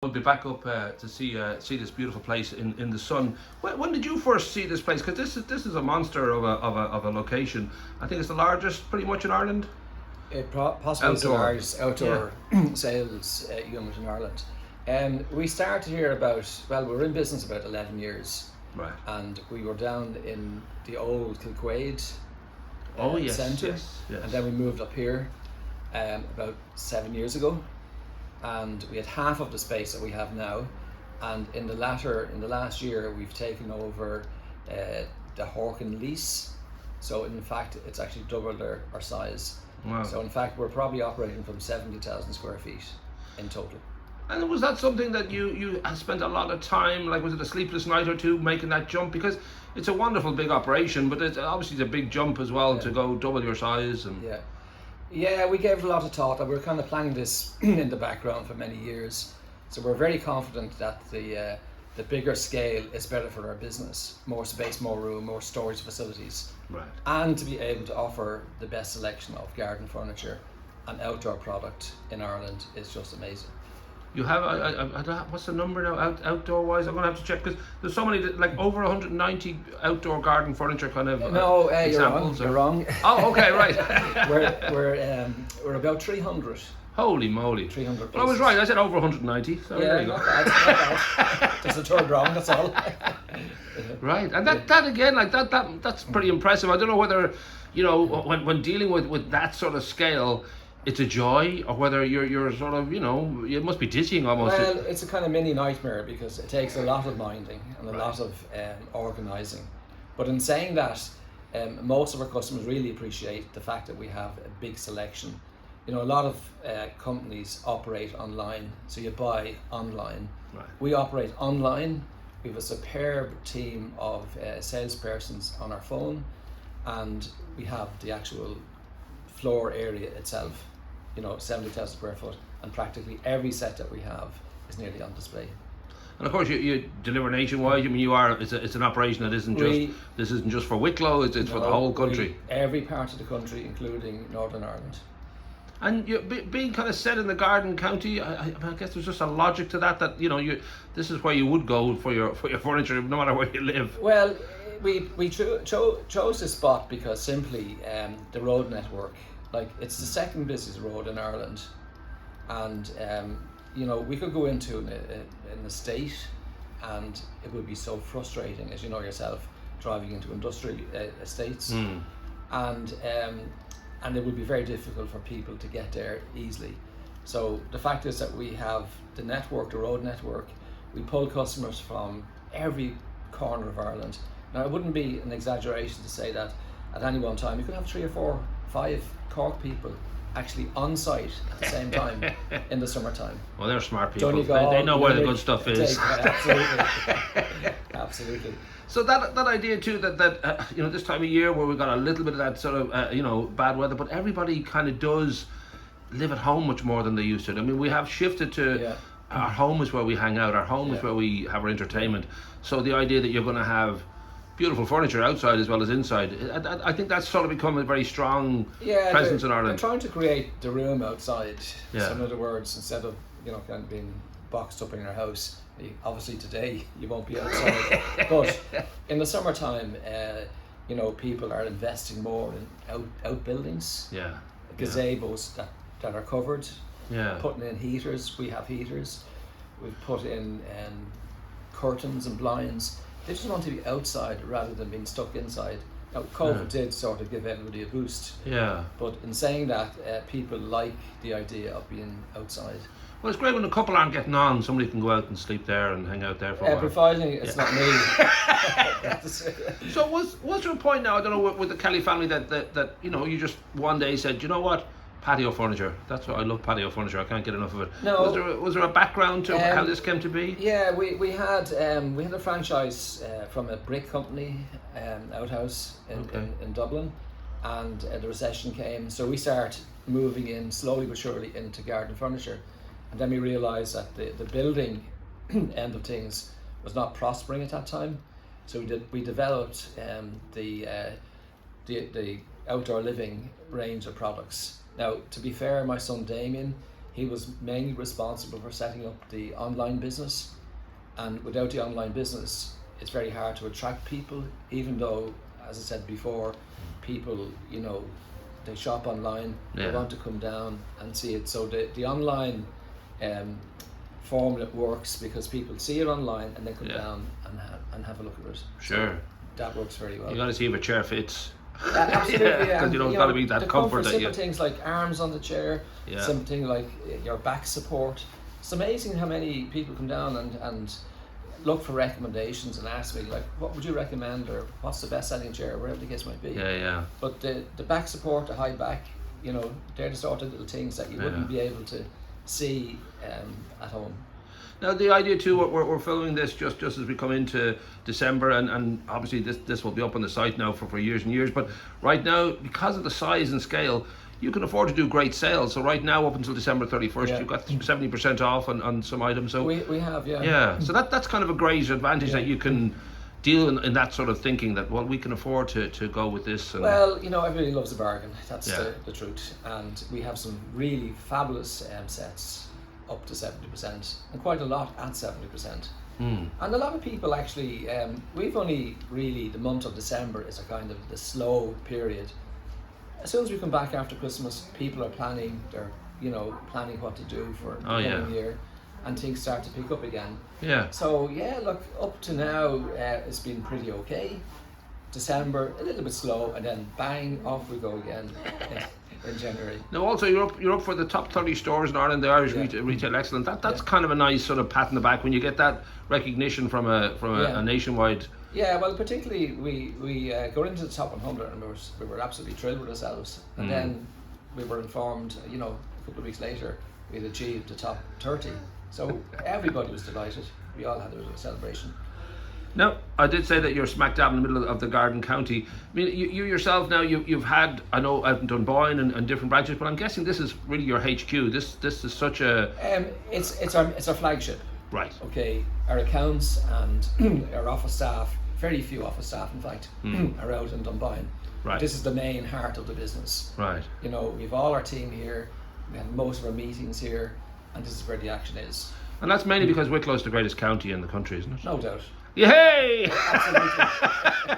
We'll be back up to see this beautiful place in the sun. When did you first see this place? Because this is a monster of a location. I think it's the largest, pretty much, in Ireland. It possibly is the largest outdoor sales unit in Ireland. We started here we were in business about 11 years. Right. And we were down in the old Kilquade centre. Yes. And then we moved up here about 7 years ago. And we had half of the space that we have now. And in the last year, we've taken over the Horkin lease. So in fact, it's actually doubled our size. Wow. So in fact, we're probably operating from 70,000 square feet in total. And was that something that you spent a lot of time, like was it a sleepless night or two making that jump? Because it's a wonderful big operation, but it's obviously a big jump as well to go double your size. And yeah, we gave it a lot of thought, and we were kind of planning this in the background for many years. So we're very confident that the bigger scale is better for our business. More space, more room, more storage facilities. Right. And to be able to offer the best selection of garden furniture and outdoor product in Ireland is just amazing. You have, what's the number now, outdoor wise? I'm going to have to check, because there's so many, like over 190 outdoor garden furniture kind of examples. You're wrong. Oh, okay, right. we're about 300. Holy moly. 300 Well, I was right, I said over 190. So there you go. Not bad. Just a third wrong, that's all. Right, and that again, like that's pretty impressive. I don't know whether, when dealing with that sort of scale, it's a joy, or whether you're sort of, it must be dizzying almost. Well, it's a kind of mini nightmare, because it takes a lot of minding and a lot of organising. But in saying that, most of our customers really appreciate the fact that we have a big selection. A lot of companies operate online, so you buy online. Right. We operate online. We have a superb team of salespersons on our phone, and we have the actual floor area itself, 70,000 square foot, and practically every set that we have is nearly on display. And of course, you deliver nationwide. I mean, it's an operation that this isn't just for Wicklow. It's for the whole country. Every part of the country, including Northern Ireland. And being kind of set in the garden county, I guess there's just a logic to that this is where you would go for your furniture, no matter where you live. Well, we chose this spot because simply the road network, like it's the second busiest road in Ireland, and we could go into an estate, and it would be so frustrating, as you know yourself, driving into industrial estates, and it would be very difficult for people to get there easily. So the fact is that we have the network, the road network. We pull customers from every corner of Ireland. Now, it wouldn't be an exaggeration to say that at any one time you could have 3 or 4, 5 Cork people actually on site at the same time in the summertime. Well, they're smart people. They know where the good stuff is. Absolutely. Absolutely. So that idea too, that this time of year where we've got a little bit of that sort of bad weather, but everybody kind of does live at home much more than they used to. I mean, we have shifted to our home is where we hang out. Our home is where we have our entertainment. So the idea that you're going to have beautiful furniture outside as well as inside, I think that's sort of become a very strong presence in Ireland. They're trying to create the room outside. So in other words, instead of kind of being boxed up in your house, obviously today you won't be outside, but in the summertime, people are investing more in outbuildings, gazebos that are covered, putting in heaters. We have heaters. We've put in curtains and blinds. They just want to be outside rather than being stuck inside. Now, COVID did sort of give everybody a boost. Yeah. But in saying that, people like the idea of being outside. Well, it's great when a couple aren't getting on. Somebody can go out and sleep there and hang out there for a while. Providing it's not me. So was there a point now, I don't know, with the Kelly family that you just one day said, you know what, patio furniture. That's what I love, patio furniture. I can't get enough of it. No. Was there a background to how this came to be? Yeah, we had a franchise from a brick company, Outhouse in Dublin, and the recession came, so we started moving in slowly but surely into garden furniture. And then we realised that the building end of things was not prospering at that time, so we developed the outdoor living range of products. Now, to be fair, my son Damien, he was mainly responsible for setting up the online business, and without the online business it's very hard to attract people, even though, as I said before, people, you know, they shop online, they want to come down and see it. So the online formula works because people see it online and then come down and have a look at it. Sure. So that works very well. You got to see if a chair fits. Absolutely, yeah. Because it's got to be that comfort that simple things like arms on the chair, something like your back support. It's amazing how many people come down and look for recommendations and ask me, like, what would you recommend, or what's the best selling chair, or whatever the case might be. But the back support, the high back, you know, they're the sort of little things that you wouldn't be able to see at home. Now the idea too, we're filming this just as we come into December, and obviously this will be up on the site now for years and years, but right now, because of the size and scale, you can afford to do great sales. So right now, up until December 31st, you've got 70% off on some items. So we have, so that's kind of a great advantage, that you can deal in that sort of thinking, that, well, we can afford to go with this. And well, you know, everybody loves a bargain. That's the truth. And we have some really fabulous sets up to 70%, and quite a lot at 70%. And a lot of people actually, we've only really, the month of December is a kind of the slow period. As soon as we come back after Christmas, people are planning, they're, you know, planning what to do for the coming year, and things start to pick up again. So look, up to now it's been pretty okay. December a little bit slow, and then bang, off we go again in January. Now also you're up for the top 30 stores in Ireland, the Irish Retail Excellence. That's kind of a nice sort of pat in the back when you get that recognition from a nationwide. Yeah, well, particularly we got into the top 100 and we were absolutely thrilled with ourselves, and then we were informed, you know, a couple of weeks later we had achieved the top 30. So everybody was delighted. We all had a little celebration. Now, I did say that you're smack dab in the middle of the Garden County. I mean, you yourself now, you've had, I know, out in Dunboyne and different branches, but I'm guessing this is really your HQ. This is such a... It's our flagship. Right. Okay, our accounts and our office staff, very few office staff in fact, are out in Dunboyne. Right. This is the main heart of the business. Right. You know, we've all our team here, we have most of our meetings here, and this is where the action is. And that's mainly because Wicklow's the greatest county in the country, isn't it? No doubt. Yay! Absolutely.